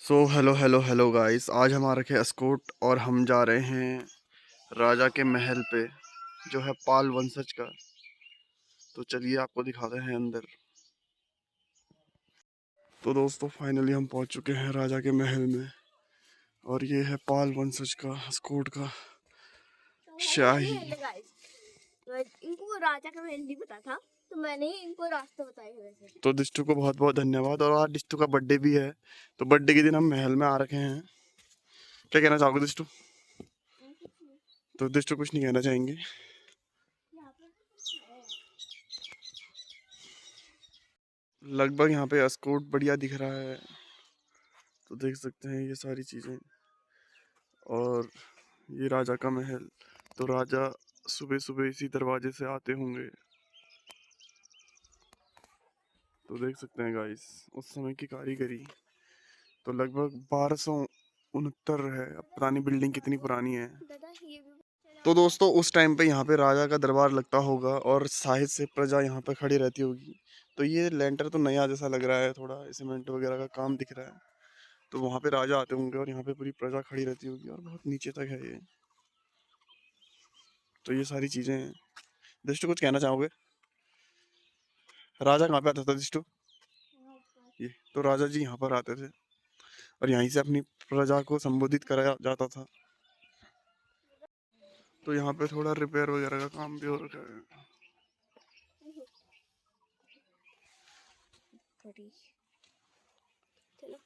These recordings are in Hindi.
So hello hello hello guys, आज हम आ रखे एस्कॉर्ट और हम जा रहे हैं राजा के महल पे जो है पाल वंशज का। तो चलिए आपको दिखाते हैं अंदर। तो दोस्तों फाइनली हम पहुंच चुके हैं राजा के महल में और ये है पाल वंशज का एस्कॉर्ट का शाही। Hello guys. तो इनको राजा का महल नहीं पता था, तो मैंने ही इनको रास्ता बताया है वैसे। तो दिष्टू को बहुत बहुत धन्यवाद। और आज दिष्टू का बर्थडे भी है, तो बर्थडे के दिन हम महल में आ रखे हैं। क्या कहना चाहोगे दिष्टू? तो दिष्टू कुछ नहीं कहना चाहेंगे। यहाँ पर कुछ है। लगभग यहाँ पे एस्कॉर्ट बढ़िया दिख रहा है, तो देख सकते हैं ये सारी चीज़ें। और ये राजा का महल, तो राजा सुबह सुबह इसी दरवाजे से आते होंगे। तो देख सकते हैं गाइस उस समय की कारीगरी, तो लगभग 1269 है। अब पता नहीं बिल्डिंग कितनी पुरानी है। दादा ये भी तो दोस्तों उस टाइम पे यहाँ पे राजा का दरबार लगता होगा और शाही से प्रजा यहाँ पे खड़ी रहती होगी। तो ये लेंटर तो नया जैसा लग रहा है, थोड़ा सीमेंट वगैरह का काम दिख रहा है। तो वहाँ पे राजा आते होंगे और यहाँ पे पूरी प्रजा खड़ी रहती होगी और बहुत नीचे तक है ये। तो ये सारी चीज़ें हैं। दिष्टु कुछ कहना चाहोगे? राजा कहाँ पे आता था दिष्टु? ये तो राजा जी यहाँ पर आते थे और यहीं से अपनी प्रजा को संबोधित कराया जाता था। तो यहाँ पे थोड़ा रिपेयर वगैरह का काम भी हो रखा है। थोड़ी चलो।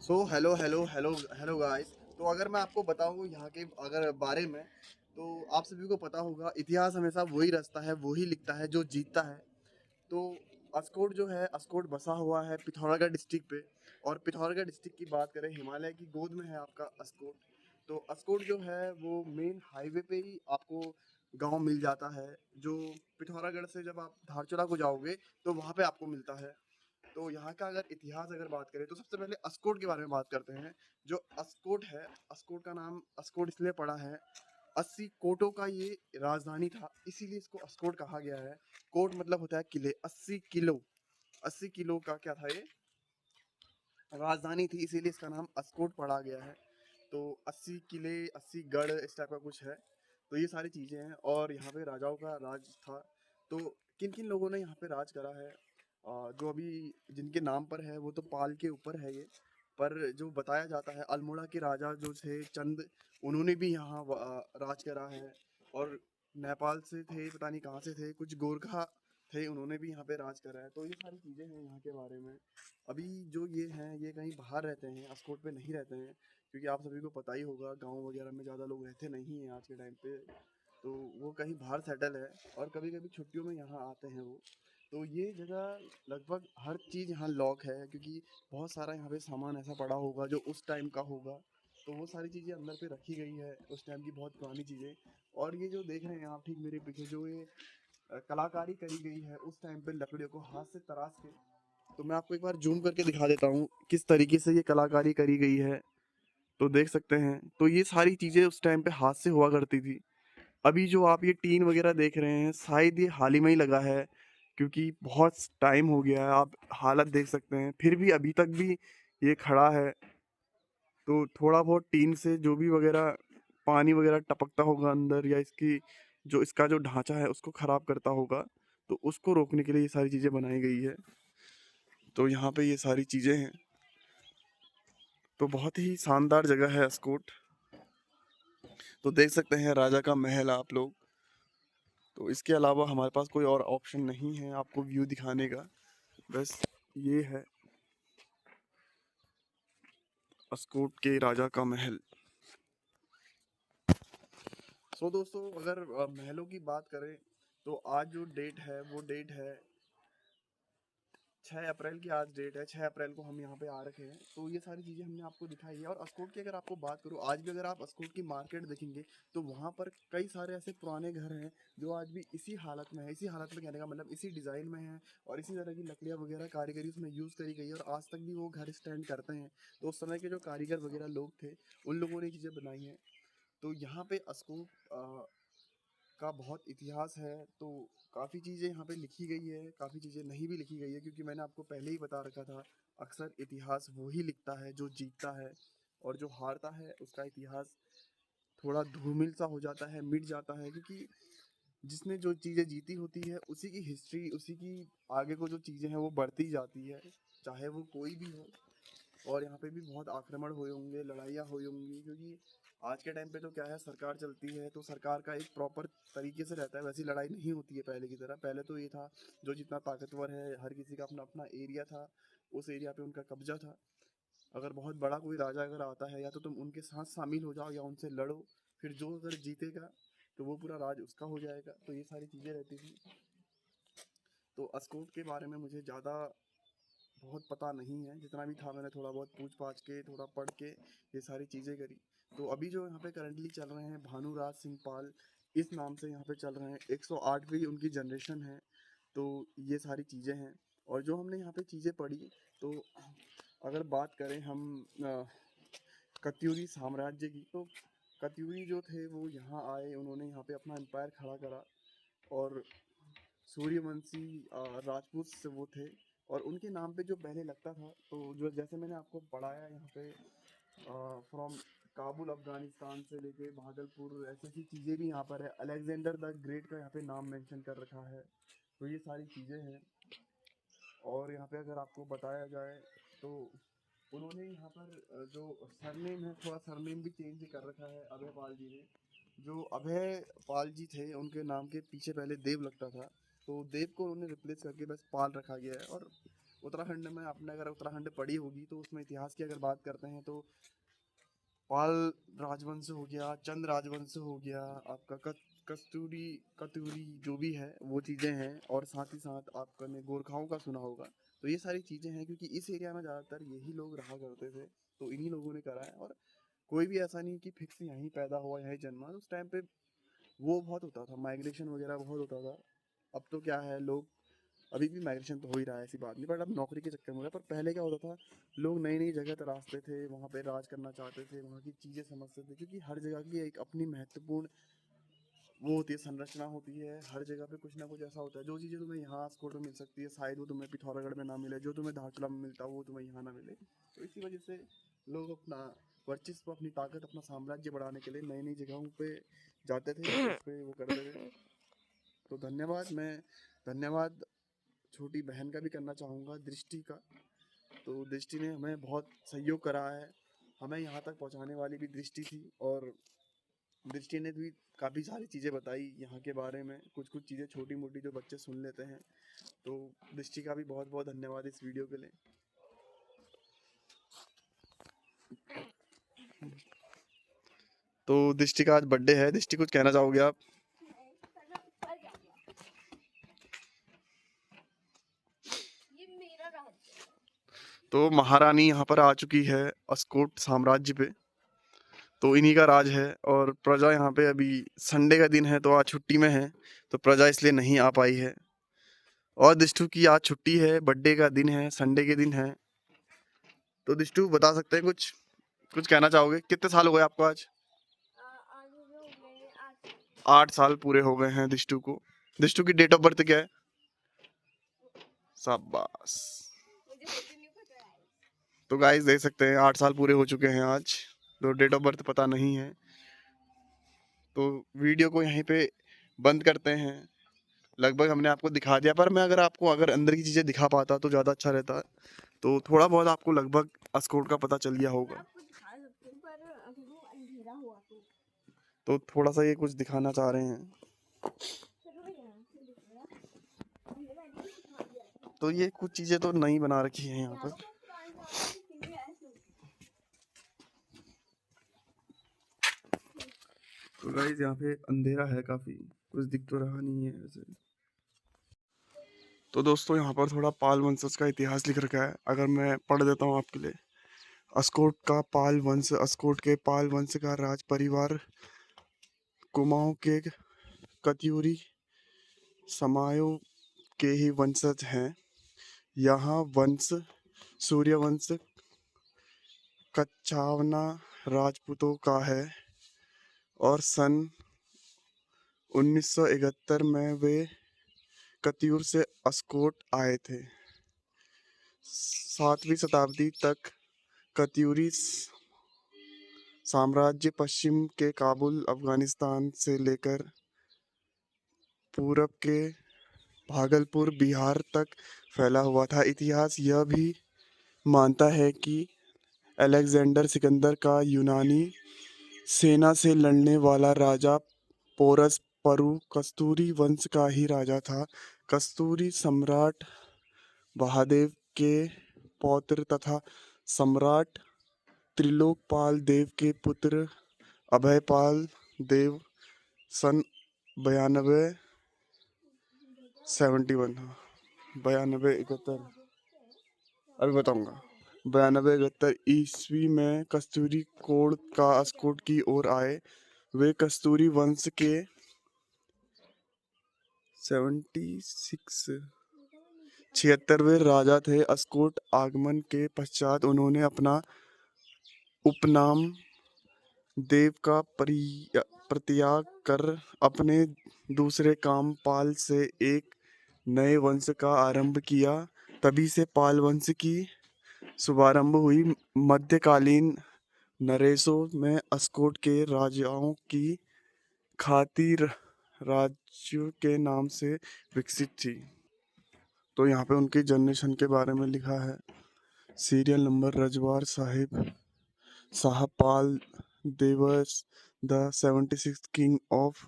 So hello hello hello hello guys. तो अगर मैं आपको बताऊँ यहाँ के अगर बारे में, तो आप सभी को पता होगा इतिहास हमेशा वही रचता है, वही लिखता है जो जीतता है। तो अस्कोट जो है, अस्कोट बसा हुआ है पिथौरागढ़ डिस्ट्रिक्ट पे। और पिथौरागढ़ डिस्ट्रिक्ट की बात करें, हिमालय की गोद में है आपका अस्कोट। तो अस्कोट जो है वो मेन हाईवे पे ही आपको गांव मिल जाता है। जो पिथौरागढ़ से जब आप धारचूला को जाओगे तो वहाँ पे आपको मिलता है। तो यहाँ का अगर इतिहास अगर बात करें तो सबसे पहले अस्कोट के बारे में बात करते हैं। जो अस्कोट है, अस्कोट का नाम अस्कोट इसलिए पड़ा है, 80 कोटों का ये राजधानी था, इसीलिए इसको अस्कोट कहा गया है। कोट मतलब होता है किले। 80 किलो, 80 किलो का क्या था ये, राजधानी थी, इसीलिए इसका नाम अस्कोट पड़ा गया है। तो 80 किले, 80 गढ़, इस टाइप का कुछ है। तो ये सारी चीज़ें हैं और यहाँ पे राजाओं का राज था। तो किन किन लोगों ने यहाँ पे राज करा है, जो अभी जिनके नाम पर है वो तो पाल के ऊपर है ये। पर जो बताया जाता है अल्मोड़ा के राजा जो थे चंद, उन्होंने भी यहाँ राज करा है। और नेपाल से थे, पता नहीं कहाँ से थे, कुछ गोरखा थे, उन्होंने भी यहाँ पे राज करा है। तो ये सारी चीज़ें हैं यहाँ के बारे में। अभी जो ये हैं ये कहीं बाहर रहते हैं, अस्कोट पे नहीं रहते हैं, क्योंकि आप सभी को पता ही होगा गांव वगैरह में ज़्यादा लोग रहते नहीं हैं आज के टाइम पे। तो वो कहीं बाहर सेटल है और कभी कभी छुट्टियों में यहाँ आते हैं वो। तो ये जगह लगभग हर चीज़ यहाँ लॉक है, क्योंकि बहुत सारा यहाँ पे सामान ऐसा पड़ा होगा जो उस टाइम का होगा। तो वो सारी चीज़ें अंदर पे रखी गई है, उस टाइम की बहुत पुरानी चीज़ें। और ये जो देख रहे हैं आप ठीक मेरे पीछे, जो ये कलाकारी करी गई है उस टाइम पे लकड़ियों को हाथ से तराश के। तो मैं आपको एक बार जूम करके दिखा देता हूँ किस तरीके से ये कलाकारी करी गई है। तो देख सकते हैं, तो ये सारी चीज़ें उस टाइम पे हाथ से हुआ करती थी। अभी जो आप ये टीन वगैरह देख रहे हैं शायद ये हाल ही में ही लगा है, क्योंकि बहुत टाइम हो गया है। आप हालत देख सकते हैं, फिर भी अभी तक भी ये खड़ा है। तो थोड़ा बहुत टीन से जो भी वगैरह पानी वगैरह टपकता होगा अंदर, या इसकी जो इसका जो ढांचा है उसको ख़राब करता होगा, तो उसको रोकने के लिए ये सारी चीज़ें बनाई गई है। तो यहाँ पे ये सारी चीज़ें हैं। तो बहुत ही शानदार जगह है अस्कोट। तो देख सकते हैं राजा का महल आप लोग। तो इसके अलावा हमारे पास कोई और ऑप्शन नहीं है आपको व्यू दिखाने का, बस ये है अस्कोट के राजा का महल। सो दोस्तों अगर महलों की बात करें, तो आज जो डेट है वो डेट है 6 अप्रैल की। आज डेट है 6 अप्रैल को हम यहाँ पे आ रखे हैं। तो ये सारी चीज़ें हमने आपको दिखाई है। और अस्कोट की अगर आपको बात करूँ, आज भी अगर आप अस्कोट की मार्केट देखेंगे तो वहाँ पर कई सारे ऐसे पुराने घर हैं जो आज भी इसी हालत में है। इसी हालत में कहने का मतलब इसी डिज़ाइन में है और इसी तरह की लकड़ियाँ वगैरह कारीगरी उसमें यूज़ करी गई है और आज तक भी वो घर स्टैंड करते हैं। तो उस समय के जो कारीगर वगैरह लोग थे, उन लोगों ने चीज़ें बनाई हैं। तो यहाँ पे अस्कोट का बहुत इतिहास है, तो काफ़ी चीज़ें यहाँ पे लिखी गई है, काफ़ी चीज़ें नहीं भी लिखी गई है, क्योंकि मैंने आपको पहले ही बता रखा था, अक्सर इतिहास वो ही लिखता है जो जीतता है, और जो हारता है उसका इतिहास थोड़ा धूमिल सा हो जाता है, मिट जाता है, क्योंकि जिसने जो चीज़ें जीती होती है उसी की हिस्ट्री, उसी की आगे को जो चीज़ें हैं वो बढ़ती जाती है, चाहे वो कोई भी हो। और यहाँ पे भी बहुत आक्रमण हुए होंगे, लड़ाइयाँ हुई होंगी, क्योंकि आज के टाइम पे तो क्या है, सरकार चलती है तो सरकार का एक प्रॉपर तरीके से रहता है, वैसी लड़ाई नहीं होती है पहले की तरह। पहले तो ये था, जो जितना ताकतवर है, हर किसी का अपना अपना एरिया था, उस एरिया पे उनका कब्जा था। अगर बहुत बड़ा कोई राजा अगर आता है, या तो तुम उनके साथ शामिल हो जाओ या उनसे लड़ो, फिर जो अगर जीतेगा तो वो पूरा राज उसका हो जाएगा। तो ये सारी चीज़ें रहती थी। तो अस्कोट के बारे में मुझे ज़्यादा बहुत पता नहीं है, जितना भी था मैंने थोड़ा बहुत पूछ पाछ के, थोड़ा पढ़ के ये सारी चीज़ें करी। तो अभी जो यहाँ पे करंटली चल रहे हैं, भानुराज सिंह पाल इस नाम से यहाँ पे चल रहे हैं, 108वीं उनकी जनरेशन है। तो ये सारी चीज़ें हैं, और जो हमने यहाँ पे चीज़ें पढ़ी, तो अगर बात करें हम कत्यूरी साम्राज्य की, तो कत्यूरी जो थे वो यहाँ आए, उन्होंने यहाँ पे अपना एम्पायर खड़ा करा, और सूर्यवंशी राजपूत से वो थे, और उनके नाम पे जो पहले लगता था, तो जो जैसे मैंने आपको पढ़ाया यहाँ पे, फ्रॉम काबुल अफगानिस्तान से लेके भागलपुर, ऐसी ऐसी चीज़ें भी यहाँ पर है। अलेक्जेंडर द ग्रेट का यहाँ पे नाम मेंशन कर रखा है। तो ये सारी चीज़ें हैं। और यहाँ पे अगर आपको बताया जाए, तो उन्होंने यहाँ पर जो सरनेम है, थोड़ा सरनेम भी चेंज कर रखा है अभय पाल जी ने। जो अभय पाल जी थे, उनके नाम के पीछे पहले देव लगता था, तो देव को उन्होंने रिप्लेस करके बस पाल रखा गया है। और उत्तराखंड में, आपने अगर उत्तराखंड पढ़ी होगी, तो उसमें इतिहास की अगर बात करते हैं, तो पाल राजवंश हो गया, चंद राजवंश हो गया, आपका कस्तूरी कतूरी जो भी है वो चीज़ें हैं, और साथ ही साथ आपने गोरखाओं का सुना होगा। तो ये सारी चीज़ें हैं, क्योंकि इस एरिया में ज़्यादातर यही लोग रहा करते थे, तो इन्हीं लोगों ने करा है। और कोई भी ऐसा नहीं कि फिक्स यहीं पैदा हुआ, यहीं जन्मा। उस टाइम पे वो बहुत होता था, माइग्रेशन वगैरह बहुत होता था। अब तो क्या है, लोग अभी भी माइग्रेशन तो हो ही रहा है, ऐसी बात नहीं, बट अब नौकरी के चक्कर में हो रहा है। पर पहले क्या होता था, लोग नई नई जगह तराशते थे, वहाँ पे राज करना चाहते थे, वहाँ की चीज़ें समझते थे, क्योंकि हर जगह की एक अपनी महत्वपूर्ण वो होती है, संरचना होती है। हर जगह पे कुछ ना कुछ ऐसा होता है, जो चीज़ें तुम्हें यहाँ स्कोट में मिल सकती है, शायद वो तुम्हें पिथौरागढ़ में ना मिले, जो तुम्हें धारचूला में मिलता है वो तुम्हें यहाँ ना मिले। तो इसी वजह से लोग अपना वर्चस्व, अपनी ताकत, अपना साम्राज्य बढ़ाने के लिए नई नई जगहों पे जाते थे, उस पे वो करते थे। तो धन्यवाद। मैं धन्यवाद छोटी बहन का भी करना चाहूँगा, दृष्टि का। तो दृष्टि ने हमें बहुत सहयोग करा है, हमें यहाँ तक पहुँचाने वाली भी दृष्टि थी, और दृष्टि ने भी काफ़ी सारी चीज़ें बताई यहाँ के बारे में, कुछ कुछ चीज़ें छोटी मोटी जो बच्चे सुन लेते हैं। तो दृष्टि का भी बहुत बहुत धन्यवाद इस वीडियो के लिए। तो दृष्टि का आज बर्थडे है। दृष्टि, कुछ कहना चाहोगे आप? ये मेरा राज्य है। तो महारानी यहाँ पर आ चुकी है अस्कोट साम्राज्य पे, तो इन्हीं का राज है। और प्रजा यहाँ पे, अभी संडे का दिन है तो आज छुट्टी में है, तो प्रजा इसलिए नहीं आ पाई है। और दिष्टू की आज छुट्टी है, बर्थडे का दिन है, संडे के दिन है। तो दिष्टू बता सकते हैं कुछ, कुछ कहना चाहोगे? कितने साल हो गए आपको आज? आज जो मैं आज 8 साल पूरे हो गए हैं दिष्टू को। दिष्टू की डेट ऑफ बर्थ क्या है? शाबाश। मुझे खुद नहीं पता है। तो गाइस देख सकते हैं 8 साल पूरे हो चुके हैं आज, तो डेट ऑफ बर्थ पता नहीं है। तो वीडियो को यहीं पे बंद करते हैं। लगभग हमने आपको दिखा दिया, पर मैं अगर आपको अगर अंदर की चीज़ें दिखा पाता तो ज़्यादा अच्छा रहता। तो थोड़ा बहुत आपको लगभग अस्कोट का पता चल गया मैं होगा। आपको दिखा सकती हूँ पर अभी वो अंधेरा हुआ तो थोड़ा सा ये कुछ दिखाना चाह रहे हैं। चलो यहाँ से दिख रहा हमने पहले ही दिखा दिया था। तो ये कुछ चीज़ें तो नई बना रखी हैं यहाँ यहाँ पर। तो कोई पुराने ज़माने की चीज़ें ऐसी होती तो गाइस यहाँ पे अंधेरा है काफ़ी, कुछ दिख तो रहा नहीं है वैसे। तो दोस्तों यहाँ पर थोड़ा पाल वंशज का इतिहास लिख रखा है, अगर मैं पढ़ देता हूँ आपके लिए। अस्कोट का पाल वंश, अस्कोट के पाल वंश का राज परिवार कुमाऊं के कत्यूरी समायों के ही वंशज हैं। यहाँ वंश सूर्यवंश कच्छावना राजपूतों का है, और सन 1971 में वे कतियूर से अस्कोट आए थे। 7वीं शताब्दी तक कत्यूरी साम्राज्य पश्चिम के काबुल अफगानिस्तान से लेकर पूरब के भागलपुर बिहार तक फैला हुआ था। इतिहास यह भी मानता है कि अलेक्जेंडर सिकंदर का यूनानी सेना से लड़ने वाला राजा पोरस परु कस्तूरी वंश का ही राजा था। कस्तूरी सम्राट महादेव के पौत्र तथा सम्राट त्रिलोकपाल देव के पुत्र अभयपाल देव सन 92 अभी बताऊंगा 92-71 ईस्वी में कस्तूरी कोण का अस्कोट की ओर आए। वे कस्तूरी वंश के 76वें राजा थे। अस्कोट आगमन के पश्चात उन्होंने अपना उपनाम देव का परित्याग कर अपने दूसरे काम पाल से एक नए वंश का आरंभ किया। तभी से पाल वंश की शुभारंभ हुई। मध्यकालीन नरेशों में अस्कोट के राजाओं की खातिर राज्य के नाम से विकसित थी। तो यहाँ पे उनके जनरेशन के बारे में लिखा है। सीरियल नंबर रजवार साहब पाल देवर्स the 76th king of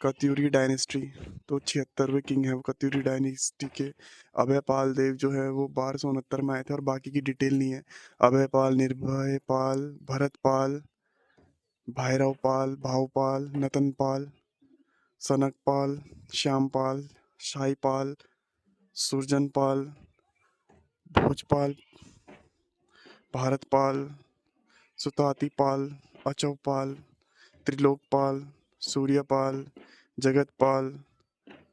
Katyuri dynasty. तो 76वें किंग है वो कत्यूरी डायनेस्टी के। अभयपाल देव जो है वो 1269 में आए थे और बाकी की डिटेल नहीं है। अभयपाल, निर्भय पाल, भरतपाल, भैरवपाल, भावपाल, नतनपाल, सनकपाल, श्यामपाल, शाहीपाल, सुरजनपाल, भोजपाल, भारतपाल, सुतातीपाल, अचौपाल, त्रिलोकपाल, सूर्यपाल, जगतपाल,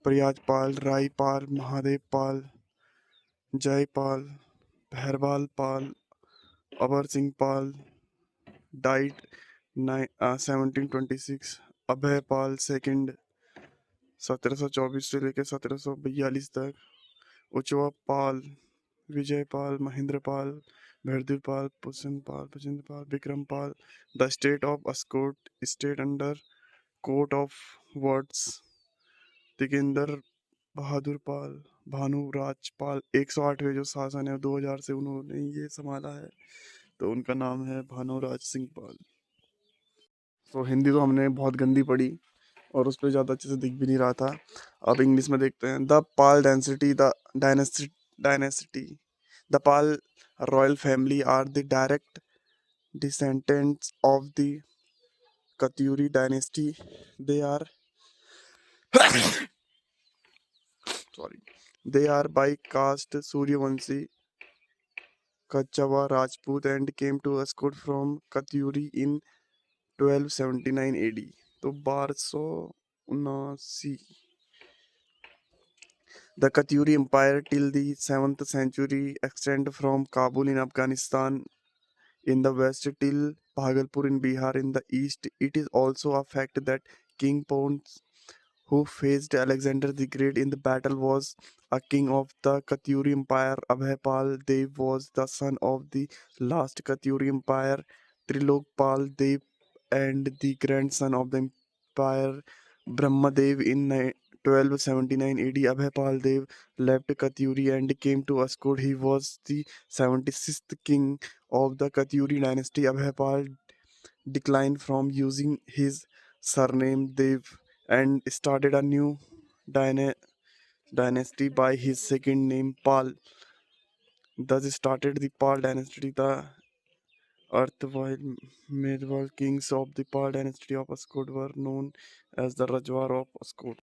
प्रयागपाल, राईपाल, महादेवपाल, जयपाल, भैरवाल पाल, अबर सिंह पाल डाइड 1726। अभयपाल सेकंड 1724 से लेकर 1742 तक। Uchwa Pal, Vijaypal, Mahendrapal, Bhairdipal, Pushyanpal, Vikrampal. The state of Askot state under court of wards. Tigender Bahadur Pal, Bhanuraj Pal 108वें जो शासन है 2000 से उन्होंने ये संभाला है, तो उनका नाम है भानुराज सिंह पाल। तो हिंदी तो हमने बहुत गंदी पढ़ी और उस पर ज़्यादा अच्छे से दिख भी नहीं रहा था। अब इंग्लिश में देखते हैं। The Pal dynasty the Pal royal family are the direct descendants of the Katyuri dynasty. They are They are by caste Suryavanshi, Kachava Rajput and came to Ascot from Katyuri in 1279 AD. तो 1279। The Katyuri Empire till the 7th century extend from Kabul in Afghanistan in the west till Bhagalpur in Bihar in the east. It is also a fact that King Pons, who faced Alexander the Great in the battle, was a king of the Katyuri Empire. Abhaypal Dev was the son of the last Katyuri Empire, Trilokpal Dev, and the grandson of the empire Brahmadev. In 1279 AD, Abhaypal Dev left Katyuri and came to Ascot. He was the 76th king of the Katyuri dynasty. Abhaypal declined from using his surname Dev and started a new dynasty by his second name Pal. Thus started the Pal dynasty. The erstwhile medieval kings of the Pal dynasty of Ascot were known as the Rajwar of Ascot.